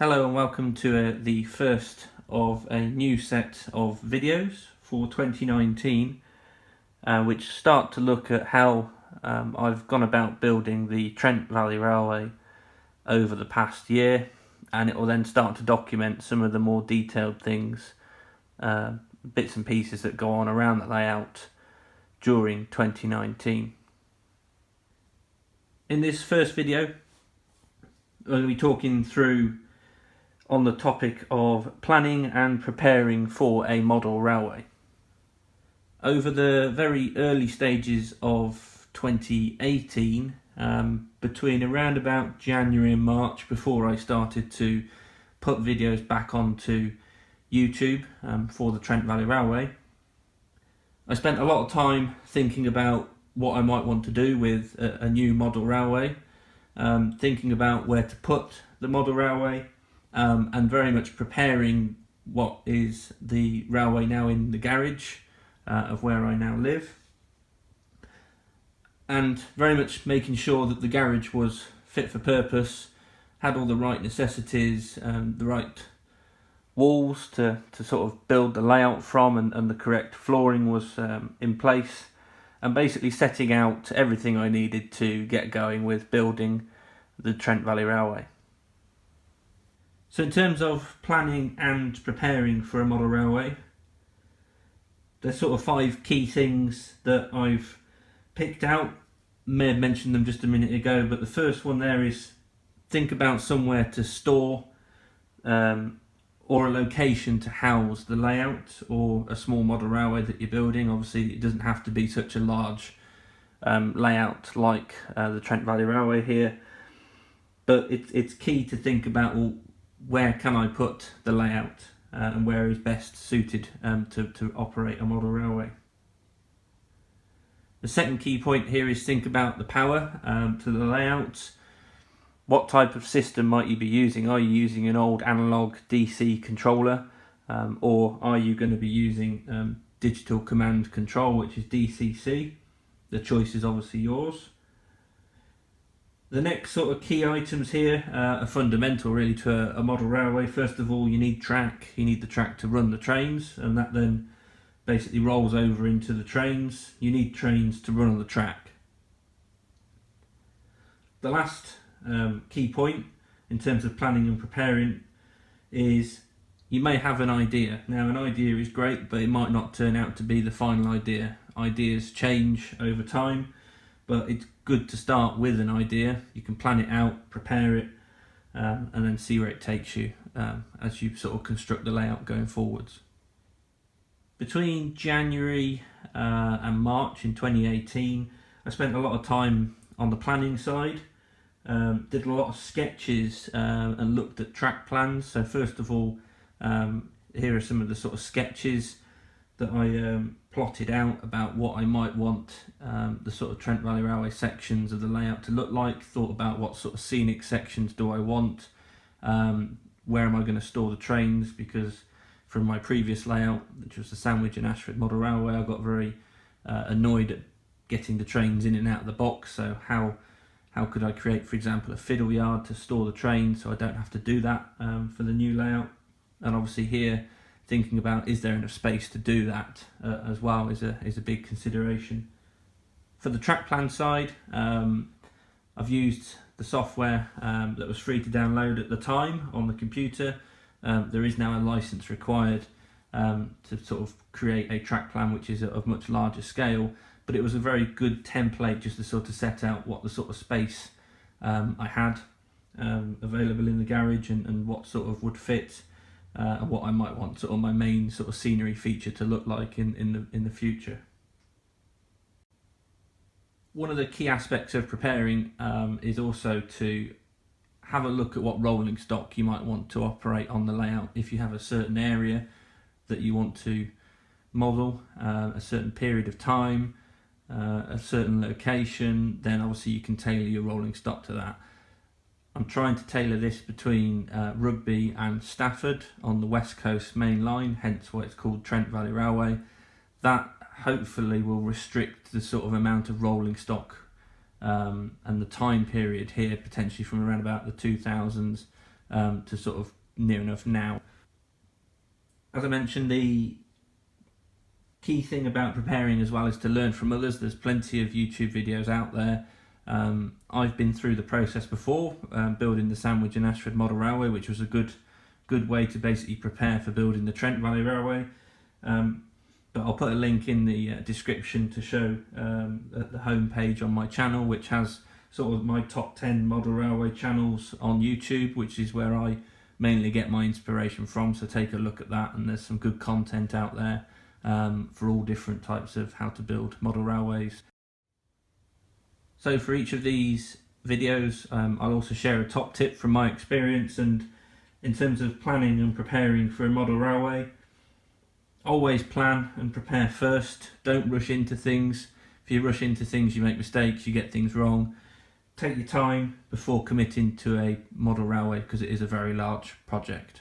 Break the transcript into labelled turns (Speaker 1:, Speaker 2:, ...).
Speaker 1: Hello and welcome to the first of a new set of videos for 2019 which start to look at how I've gone about building the Trent Valley Railway over the past year, and it will then start to document some of the more detailed things, bits and pieces that go on around the layout during 2019. In this first video I'm going to be talking through on the topic of planning and preparing for a model railway. Over the very early stages of 2018, between around about January and March, before I started to put videos back onto YouTube for the Trent Valley Railway, I spent a lot of time thinking about what I might want to do with a new model railway, thinking about where to put the model railway, and very much preparing what is the railway now in the garage of where I now live, and very much making sure that the garage was fit for purpose, had all the right necessities, the right walls to sort of build the layout from, and the correct flooring was in place, and basically setting out everything I needed to get going with building the Trent Valley Railway. So in terms of planning and preparing for a model railway, there's sort of 5 key things that I've picked out. May have mentioned them just a minute ago, but the first one there is think about somewhere to store or a location to house the layout or a small model railway that you're building. Obviously it doesn't have to be such a large layout like the Trent Valley Railway here, but it's key to think about, well, where can I put the layout and where is best suited to operate a model railway. The second key point here is think about the power to the layout. What type of system might you be using? Are you using an old analog DC controller, or are you going to be using digital command control, which is DCC? The choice is obviously yours. The next sort of key items here are fundamental really to a model railway. First of all, you need track. You need the track to run the trains, and that then basically rolls over into the trains. You need trains to run on the track. The last key point in terms of planning and preparing is you may have an idea. Now, an idea is great, but it might not turn out to be the final idea. Ideas change over time, but it's good to start with an idea. You can plan it out, prepare it, and then see where it takes you as you sort of construct the layout going forwards. Between January and March in 2018, I spent a lot of time on the planning side, did a lot of sketches and looked at track plans. So first of all, here are some of the sort of sketches that I plotted out about what I might want the sort of Trent Valley Railway sections of the layout to look like. Thought about what sort of scenic sections do I want, where am I going to store the trains, because from my previous layout, which was the Sandwich and Ashford Model Railway, I got very annoyed at getting the trains in and out of the box. So how could I create, for example, a fiddle yard to store the trains so I don't have to do that for the new layout? And obviously here, thinking about, is there enough space to do that as well is a big consideration. For the track plan side, I've used the software that was free to download at the time on the computer. There is now a license required to sort of create a track plan which is of much larger scale, but it was a very good template just to sort of set out what the sort of space I had available in the garage and what sort of would fit, and what I might want sort of my main sort of scenery feature to look like in the future. One of the key aspects of preparing is also to have a look at what rolling stock you might want to operate on the layout. If you have a certain area that you want to model, a certain period of time, a certain location, then obviously you can tailor your rolling stock to that. I'm trying to tailor this between Rugby and Stafford on the West Coast main line, hence why it's called Trent Valley Railway. That hopefully will restrict the sort of amount of rolling stock and the time period here, potentially from around about the 2000s to sort of near enough now. As I mentioned, the key thing about preparing as well is to learn from others. There's plenty of YouTube videos out there. I've been through the process before, building the Sandwich and Ashford Model Railway, which was a good way to basically prepare for building the Trent Valley Railway. But I'll put a link in the description to show at the home page on my channel, which has sort of my top 10 model railway channels on YouTube, which is where I mainly get my inspiration from. So take a look at that, and there's some good content out there for all different types of how to build model railways. So for each of these videos, I'll also share a top tip from my experience. And in terms of planning and preparing for a model railway, always plan and prepare first. Don't rush into things. If you rush into things, you make mistakes, you get things wrong. Take your time before committing to a model railway, because it is a very large project.